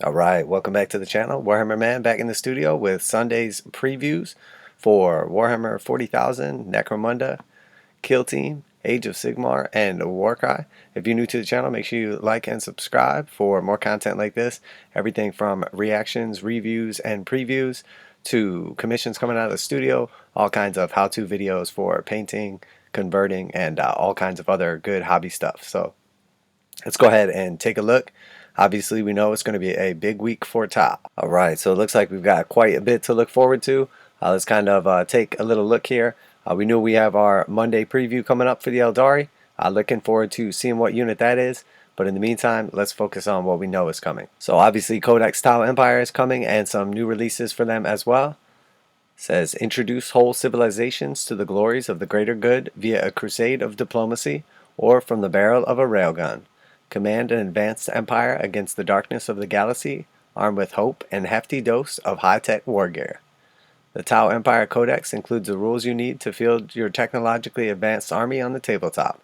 Alright, welcome back to the channel. Warhammer Man back in the studio with Sunday's previews for Warhammer 40,000, Necromunda, Kill Team, Age of Sigmar, and Warcry. If you're new to the channel, make sure you like and subscribe for more content like this. Everything from reactions, reviews, and previews to commissions coming out of the studio, all kinds of how-to videos for painting, converting, and all kinds of other good hobby stuff. So let's go ahead and take a look. Obviously, we know it's going to be a big week for Tau. Alright, so it looks like we've got quite a bit to look forward to. Let's kind of take a little look here. We knew we have our Monday preview coming up for the Eldari. Looking forward to seeing what unit that is. But in the meantime, let's focus on what we know is coming. So obviously, Codex Tau Empire is coming and some new releases for them as well. It says, introduce whole civilizations to the glories of the greater good via a crusade of diplomacy or from the barrel of a railgun. Command an advanced empire against the darkness of the galaxy, armed with hope and hefty dose of high-tech war gear. The Tau Empire Codex includes the rules you need to field your technologically advanced army on the tabletop.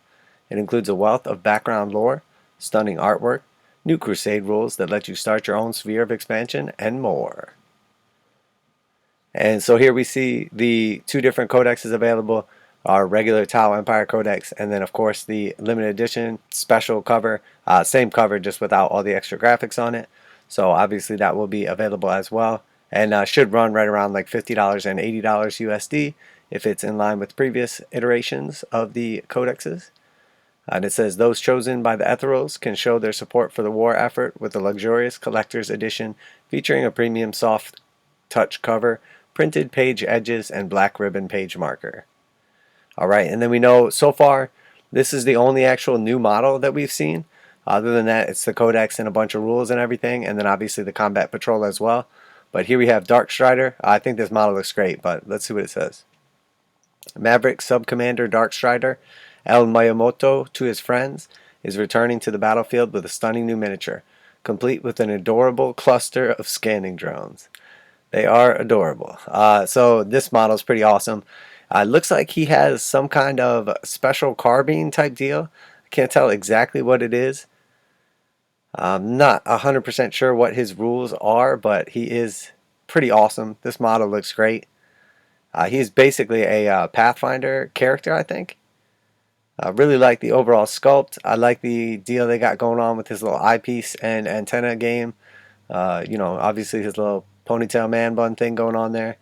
It includes a wealth of background lore, stunning artwork, new crusade rules that let you start your own sphere of expansion, and more. And so here we see the two different codexes available. Our regular Tau Empire Codex, and then of course the limited edition special cover, same cover just without all the extra graphics on it. So obviously that will be available as well, and should run right around like $50 and $80 USD if it's in line with previous iterations of the codexes. And it says those chosen by the Ethereals can show their support for the war effort with the luxurious collector's edition featuring a premium soft touch cover, printed page edges, and black ribbon page marker. Alright, and then we know so far this is the only actual new model that we've seen. Other than that, it's the Codex and a bunch of rules and everything, and then obviously the Combat Patrol as well. But here we have Darkstrider. I think this model looks great, but let's see what it says. Maverick Sub-Commander Darkstrider, El Miyamoto to his friends, is returning to the battlefield with a stunning new miniature, complete with an adorable cluster of scanning drones. They are adorable. So this model is pretty awesome. Looks like he has some kind of special carbine type deal. I can't tell exactly what it is. I'm not 100% sure what his rules are, but he is pretty awesome. This model looks great. He's basically a Pathfinder character, I think. I really like the overall sculpt. I like the deal they got going on with his little eyepiece and antenna game. You know, obviously his little ponytail man bun thing going on there.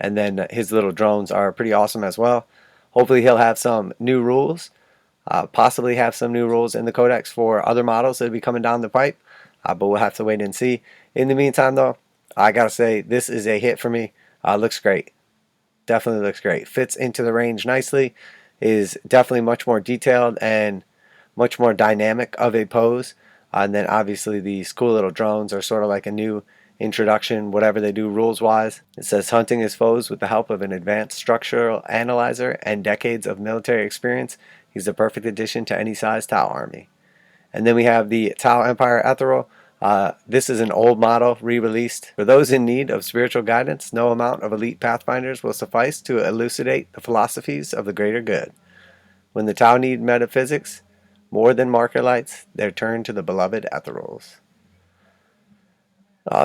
And then his little drones are pretty awesome as well. Hopefully he'll have some new rules. Possibly have some new rules in the Codex for other models that will be coming down the pipe. But we'll have to wait and see. In the meantime though, I gotta say this is a hit for me. Looks great. Definitely looks great. Fits into the range nicely. Is definitely much more detailed and much more dynamic of a pose. And then obviously these cool little drones are sort of like a new introduction, whatever they do rules wise. It says hunting his foes with the help of an advanced structural analyzer and decades of military experience. He's the perfect addition to any size Tau army. And then we have the Tau Empire Ethereal. This is an old model re-released. For those in need of spiritual guidance, no amount of elite pathfinders will suffice to elucidate the philosophies of the greater good. When the Tau need metaphysics more than marker lights, they turn to the beloved Ethereals.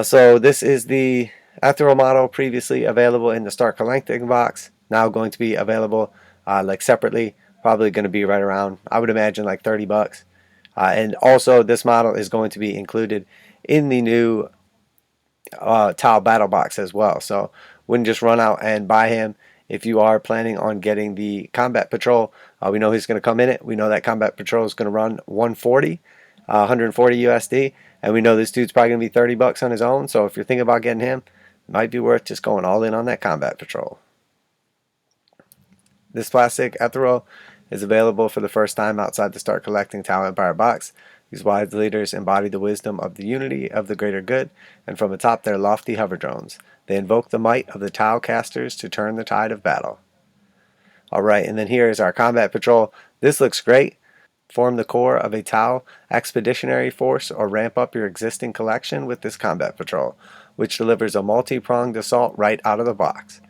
So this is the Ethereal model previously available in the Start Collecting box. Now going to be available like separately. Probably going to be right around, I would imagine, like 30 bucks. And also this model is going to be included in the new Tau Battle Box as well. So wouldn't just run out and buy him. If you are planning on getting the Combat Patrol, we know he's going to come in it. We know that Combat Patrol is going to run 140 USD. And we know this dude's probably going to be 30 bucks on his own. So if you're thinking about getting him, it might be worth just going all in on that Combat Patrol. This plastic Ethereal is available for the first time outside the Start Collecting Tau Empire box. These wise leaders embody the wisdom of the unity of the greater good, and from atop their lofty hover drones, they invoke the might of the Tau casters to turn the tide of battle. Alright, and then here is our Combat Patrol. This looks great. Form the core of a Tau expeditionary force or ramp up your existing collection with this Combat Patrol, which delivers a multi-pronged assault right out of the box.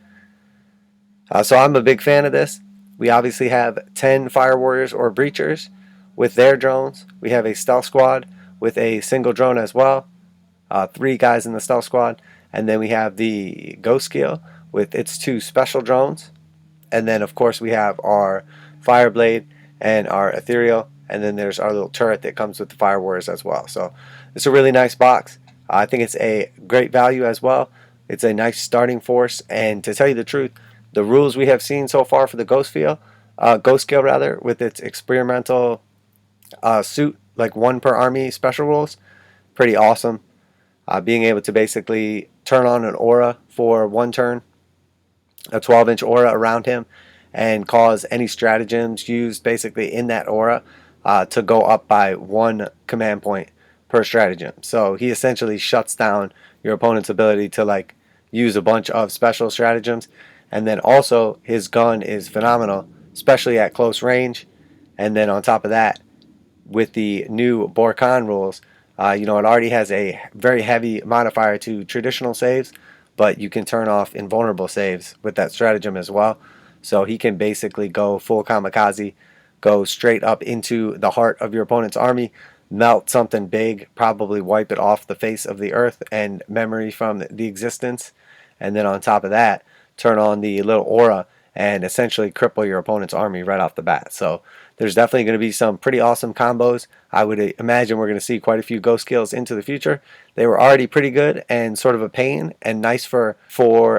So I'm a big fan of this. We obviously have 10 Fire Warriors or Breachers with their drones. We have a Stealth Squad with a single drone as well. 3 guys in the stealth squad, and then we have the ghost skill with its 2 special drones, and then of course we have our fireblade and our ethereal, and then there's our little turret that comes with the fire warriors as well. So it's a really nice box. I think it's a great value as well. It's a nice starting force, and to tell you the truth, the rules we have seen so far for the ghost skill rather, with its experimental suit, like 1 per army special rules, pretty awesome. Being able to basically turn on an aura for 1 turn, a 12-inch aura around him, and cause any stratagems used basically in that aura to go up by 1 command point per stratagem. So he essentially shuts down your opponent's ability to like use a bunch of special stratagems. And then also his gun is phenomenal, especially at close range. And then on top of that, with the new Borkan rules, it already has a very heavy modifier to traditional saves, but you can turn off invulnerable saves with that stratagem as well. So he can basically go full kamikaze, go straight up into the heart of your opponent's army, melt something big, probably wipe it off the face of the earth and memory from the existence, and then on top of that, turn on the little aura and essentially cripple your opponent's army right off the bat. So there's definitely going to be some pretty awesome combos. I would imagine we're going to see quite a few ghost kills into the future. They were already pretty good and sort of a pain and nice for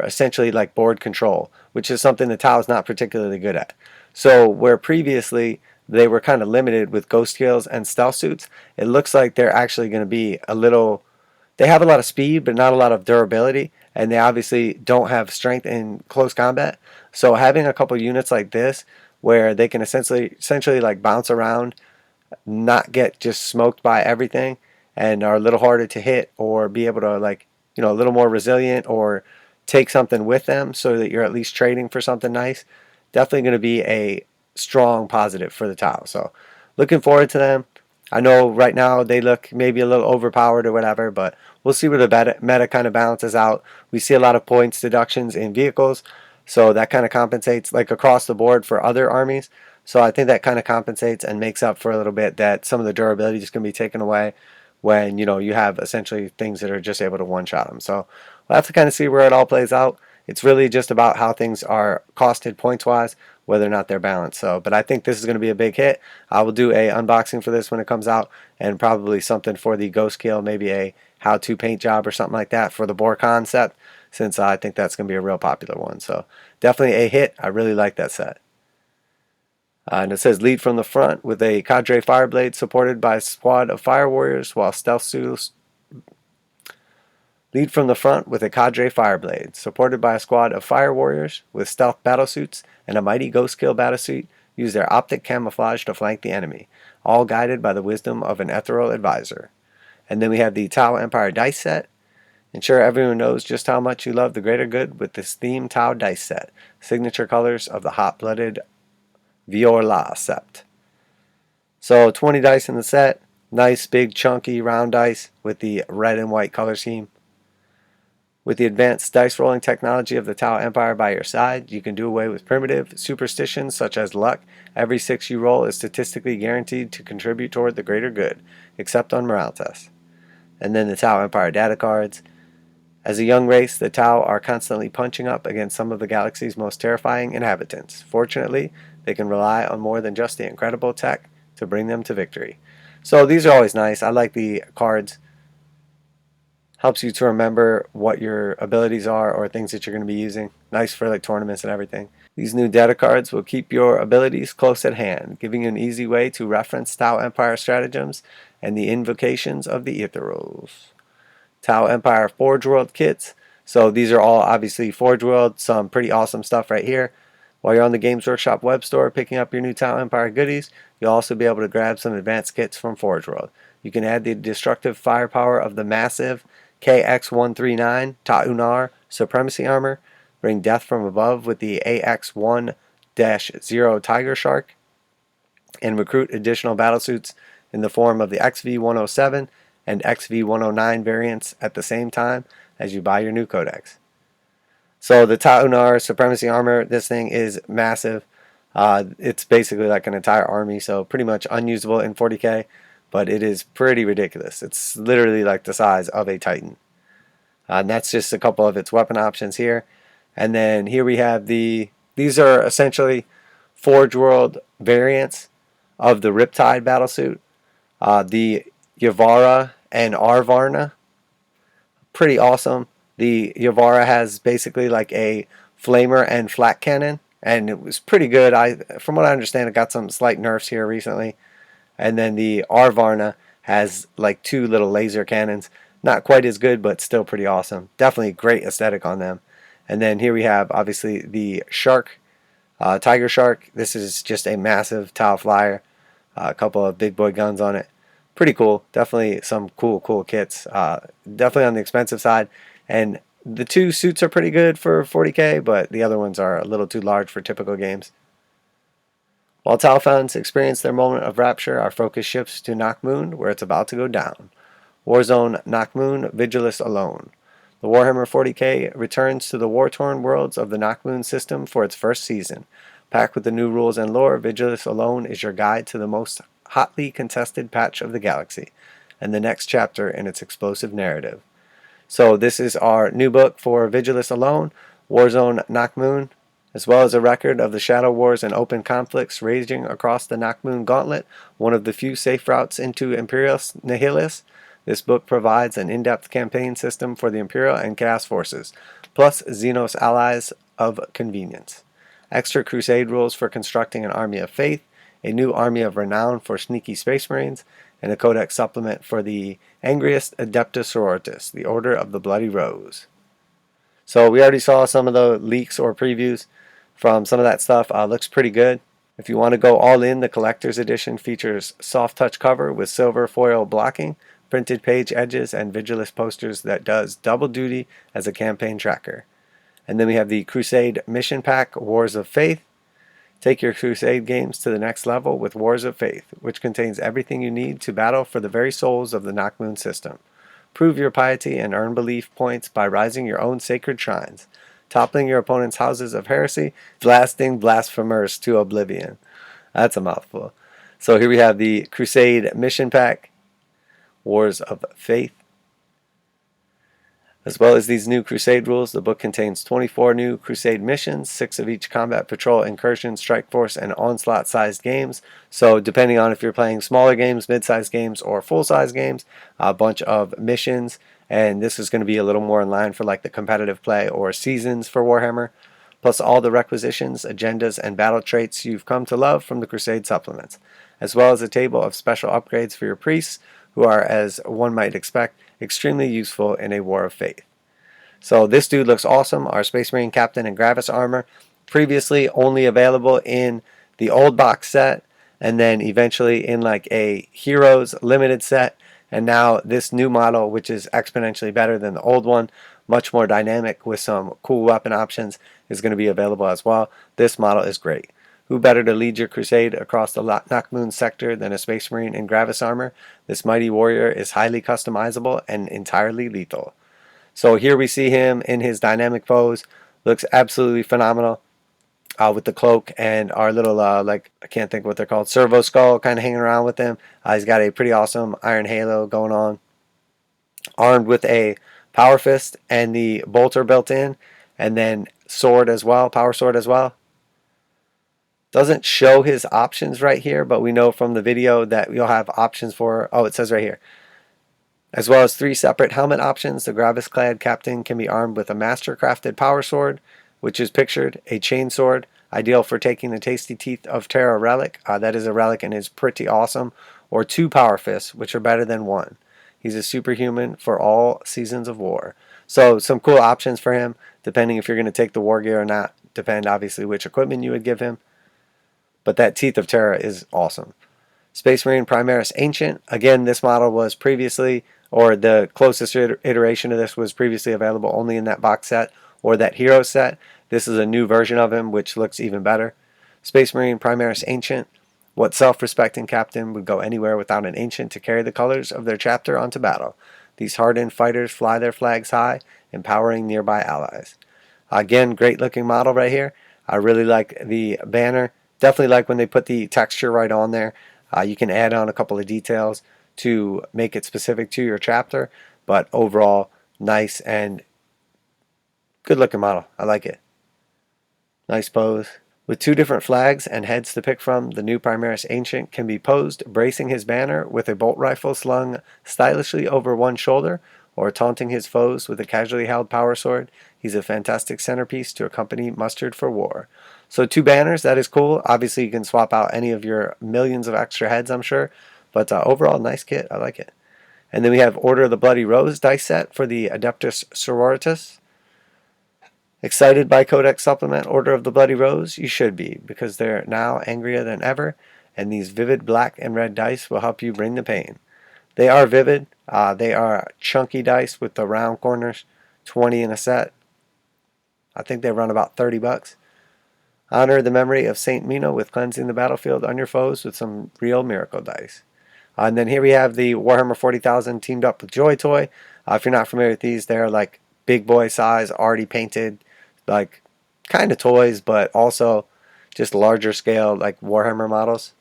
essentially like board control, which is something the Tau is not particularly good at. So where previously they were kind of limited with ghost kills and stealth suits, it looks like they're actually going to be they have a lot of speed but not a lot of durability, and they obviously don't have strength in close combat. So having a couple units like this where they can essentially like bounce around, not get just smoked by everything, and are a little harder to hit, or be able to a little more resilient, or take something with them so that you're at least trading for something nice, definitely going to be a strong positive for the Tau. So looking forward to them. I know right now they look maybe a little overpowered or whatever, but we'll see where the meta kind of balances out. We see a lot of points deductions in vehicles, so that kind of compensates like across the board for other armies. So I think that kind of compensates and makes up for a little bit that some of the durability is going to be taken away when you have essentially things that are just able to one-shot them. So we'll have to kind of see where it all plays out. It's really just about how things are costed points-wise, whether or not they're balanced. But I think this is going to be a big hit. I will do a unboxing for this when it comes out, and probably something for the ghost kill, maybe a how-to paint job or something like that for the Borkan set, since I think that's going to be a real popular one. So definitely a hit. I really like that set. And it says lead from the front with a cadre fireblade supported by a squad of fire warriors, while stealth suits. Lead from the front with a cadre fireblade supported by a squad of fire warriors with stealth battlesuits and a mighty ghost kill battlesuit. Use their optic camouflage to flank the enemy, all guided by the wisdom of an ethereal advisor. And then we have the Tau Empire dice set. Ensure everyone knows just how much you love the greater good with this themed Tau dice set. Signature colors of the hot-blooded Viola sept. So 20 dice in the set. Nice big chunky round dice with the red and white color scheme. With the advanced dice rolling technology of the Tau Empire by your side, you can do away with primitive superstitions such as luck. Every 6 you roll is statistically guaranteed to contribute toward the greater good, except on morale tests. And then the Tau Empire data cards. As a young race, the Tau are constantly punching up against some of the galaxy's most terrifying inhabitants. Fortunately, they can rely on more than just the incredible tech to bring them to victory. So these are always nice. I like the cards. Helps you to remember what your abilities are or things that you're going to be using. Nice for like tournaments and everything. These new data cards will keep your abilities close at hand, giving you an easy way to reference Tau Empire stratagems and the invocations of the Ethereals. Tau Empire Forge World kits. So these are all obviously Forge World, some pretty awesome stuff right here. While you're on the Games Workshop web store picking up your new Tau Empire goodies, you'll also be able to grab some advanced kits from Forge World. You can add the destructive firepower of the massive KX-139 Ta'unar Supremacy Armor, bring death from above with the AX-1-0 Tiger Shark, and recruit additional battlesuits in the form of the XV-107 and XV-109 variants at the same time as you buy your new Codex. So the Ta'unar Supremacy Armor, this thing is massive. It's basically like an entire army, so pretty much unusable in 40k. but it is pretty ridiculous. It's literally like the size of a Titan. And that's just a couple of its weapon options here. And then here we have these are essentially Forge World variants of the Riptide battlesuit. The Yavara and Arvarna, pretty awesome. The Yavara has basically like a flamer and flat cannon, and it was pretty good. From what I understand, it got some slight nerfs here recently. And then the Arvarna has like two little laser cannons. Not quite as good, but still pretty awesome. Definitely great aesthetic on them. And then here we have obviously the Shark, Tiger Shark. This is just a massive Tau flyer. A couple of big boy guns on it. Pretty cool. Definitely some cool kits. Definitely on the expensive side. And the two suits are pretty good for 40k, but the other ones are a little too large for typical games. While Tau fans experience their moment of rapture, our focus shifts to Nachmund, where it's about to go down. Warzone Nachmund, Vigilus alone. The Warhammer 40k returns to the war-torn worlds of the Nachmund system for its first season. Packed with the new rules and lore, Vigilus alone is your guide to the most hotly contested patch of the galaxy, and the next chapter in its explosive narrative. So this is our new book for Vigilus alone, Warzone Nachmund, as well as a record of the shadow wars and open conflicts raging across the Nachmund gauntlet, one of the few safe routes into Imperial Nihilus. This book provides an in-depth campaign system for the Imperial and Chaos forces, plus Xenos allies of convenience. Extra crusade rules for constructing an army of faith, a new army of renown for sneaky space marines, and a Codex supplement for the angriest Adepta Sororitas, the Order of the Bloody Rose. So we already saw some of the leaks or previews from some of that stuff. Looks pretty good. If you want to go all in, the collector's edition features soft touch cover with silver foil blocking, printed page edges, and Vigilus posters that does double duty as a campaign tracker. And then we have the Crusade Mission Pack, Wars of Faith. Take your Crusade games to the next level with Wars of Faith, which contains everything you need to battle for the very souls of the Nachmund system. Prove your piety and earn belief points by rising your own sacred shrines, toppling your opponent's houses of heresy, blasting blasphemers to oblivion. That's a mouthful. So here we have the Crusade Mission Pack, Wars of Faith. As well as these new Crusade rules, the book contains 24 new Crusade missions, 6 of each combat, patrol, incursion, strike force, and onslaught-sized games. So depending on if you're playing smaller games, mid-sized games, or full-size games, a bunch of missions. And this is going to be a little more in line for like the competitive play or seasons for Warhammer. Plus all the requisitions, agendas, and battle traits you've come to love from the Crusade supplements. As well as a table of special upgrades for your priests, who are, as one might expect, extremely useful in a war of faith. So this dude looks awesome. Our Space Marine Captain and Gravis armor, previously only available in the old box set, and then eventually in like a Heroes limited set, and now this new model, which is exponentially better than the old one, much more dynamic with some cool weapon options, is going to be available as well. This model is great. Who better to lead your crusade across the Nachmund sector than a Space Marine in Gravis armor? This mighty warrior is highly customizable and entirely lethal. So here we see him in his dynamic pose. Looks absolutely phenomenal with the cloak and our little, like, I can't think what they're called, servo skull kind of hanging around with him. He's got a pretty awesome iron halo going on. Armed with a power fist and the bolter built in, and then sword as well, power sword as well. Doesn't show his options right here, but we know from the video that you'll have options for, oh, it says right here. As well as 3 separate helmet options, the Gravis-clad captain can be armed with a master-crafted power sword, which is pictured, a chain sword, ideal for taking the tasty teeth of Terra relic. That is a relic and is pretty awesome. Or 2 power fists, which are better than 1. He's a superhuman for all seasons of war. So some cool options for him, depending if you're going to take the war gear or not. Depend, obviously, which equipment you would give him. But that Teeth of Terra is awesome. Space Marine Primaris Ancient. Again, this model was previously, or the closest iteration of this was previously available only in that box set or that hero set. This is a new version of him, which looks even better. Space Marine Primaris Ancient. What self-respecting captain would go anywhere without an ancient to carry the colors of their chapter onto battle? These hardened fighters fly their flags high, empowering nearby allies. Again, great looking model right here. I really like the banner. Definitely like when they put the texture right on there. You can add on a couple of details. to make it specific to your chapter, but overall nice and good looking model. I like it. Nice pose. With 2 different flags and heads to pick from, the new Primaris Ancient can be posed bracing his banner with a bolt rifle slung stylishly over one shoulder, or taunting his foes with a casually held power sword. He's a fantastic centerpiece to accompany Mustered for War. So 2 banners, that is cool. Obviously you can swap out any of your millions of extra heads, I'm sure. But overall, nice kit. I like it. And then we have Order of the Bloody Rose dice set for the Adepta Sororitas. Excited by Codex Supplement Order of the Bloody Rose? You should be, because they're now angrier than ever, and these vivid black and red dice will help you bring the pain. They are vivid. They are chunky dice with the round corners, 20 in a set. I think they run about $30. Honor the memory of Saint Mino with cleansing the battlefield on your foes with some real miracle dice. And then here we have the Warhammer 40,000 teamed up with Joy Toy. If you're not familiar with these, they're like big boy size, already painted, like kind of toys, but also just larger scale, like Warhammer models.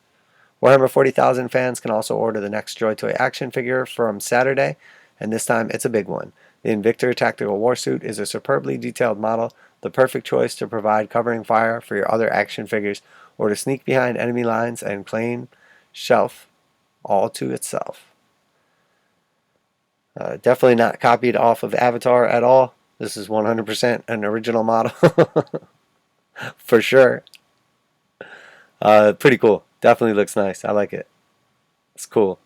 Warhammer 40,000 fans can also order the next Joy Toy action figure from Saturday, and this time it's a big one. The Invictor Tactical Warsuit is a superbly detailed model, the perfect choice to provide covering fire for your other action figures, or to sneak behind enemy lines and claim shelf all to itself. Definitely not copied off of Avatar at all. This is 100% an original model. For sure. Pretty cool. Definitely looks nice. I like it. It's cool.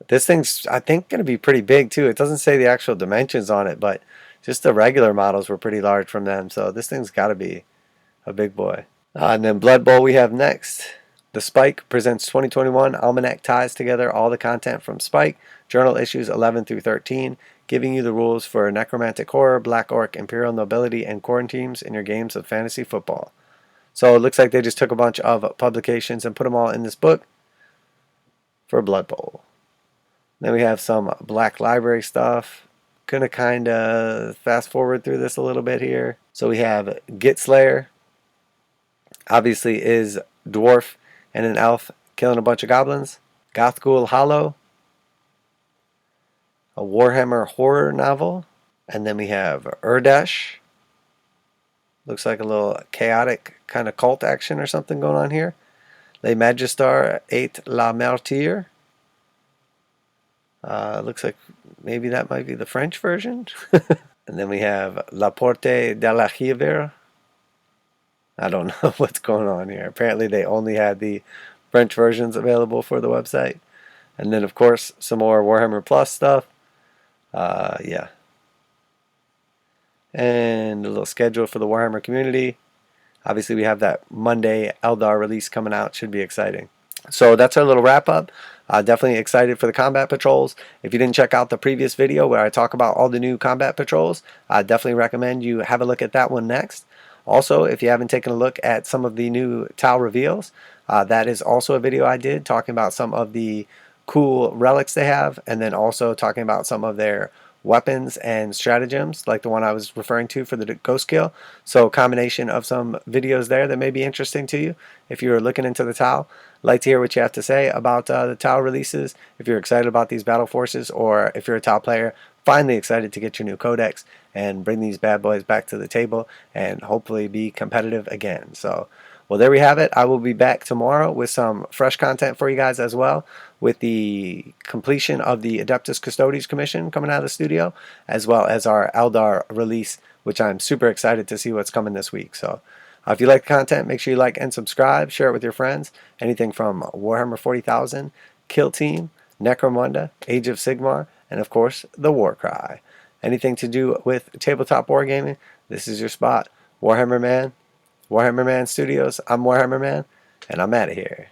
This thing's, I think, going to be pretty big too. It doesn't say the actual dimensions on it, but just the regular models were pretty large from them. So this thing's got to be a big boy. And then Blood Bowl we have next. The Spike presents 2021 Almanac ties together all the content from Spike, journal issues 11 through 13, giving you the rules for necromantic horror, black orc, imperial nobility, and corn teams in your games of fantasy football. So it looks like they just took a bunch of publications and put them all in this book for Blood Bowl. Then we have some Black Library stuff. Gonna kind of fast forward through this a little bit here. So we have Git Slayer. Obviously is dwarf and an elf killing a bunch of goblins. Gothghoul Hollow. A Warhammer horror novel. And then we have Urdesh. Looks like a little chaotic kind of cult action or something going on here. Le Magistar et la Martyr. Looks like maybe that might be the French version. And then we have La Porte de la Rivière. I don't know what's going on here. Apparently they only had the French versions available for the website. And then of course some more Warhammer Plus stuff. Yeah. And a little schedule for the Warhammer community. Obviously we have that Monday Eldar release coming out. Should be exciting. So that's our little wrap up. Definitely excited for the combat patrols. If you didn't check out the previous video where I talk about all the new combat patrols, I definitely recommend you have a look at that one next. Also, if you haven't taken a look at some of the new Tau reveals, that is also a video I did talking about some of the cool relics they have, and then also talking about some of their weapons and stratagems, like the one I was referring to for the Ghost Kill. So a combination of some videos there that may be interesting to you if you're looking into the Tau. I'd like to hear what you have to say about the Tau releases, if you're excited about these battle forces, or if you're a Tau player, finally excited to get your new Codex and bring these bad boys back to the table and hopefully be competitive again. So, well, there we have it. I will be back tomorrow with some fresh content for you guys as well, with the completion of the Adeptus Custodes Commission coming out of the studio, as well as our Eldar release, which I'm super excited to see what's coming this week. So if you like the content, make sure you like and subscribe, share it with your friends. Anything from Warhammer 40,000, Kill Team, Necromunda, Age of Sigmar, and of course the Warcry. Anything to do with tabletop wargaming, this is your spot. Warhammer Man, Warhammer Man Studios. I'm Warhammer Man, and I'm out of here.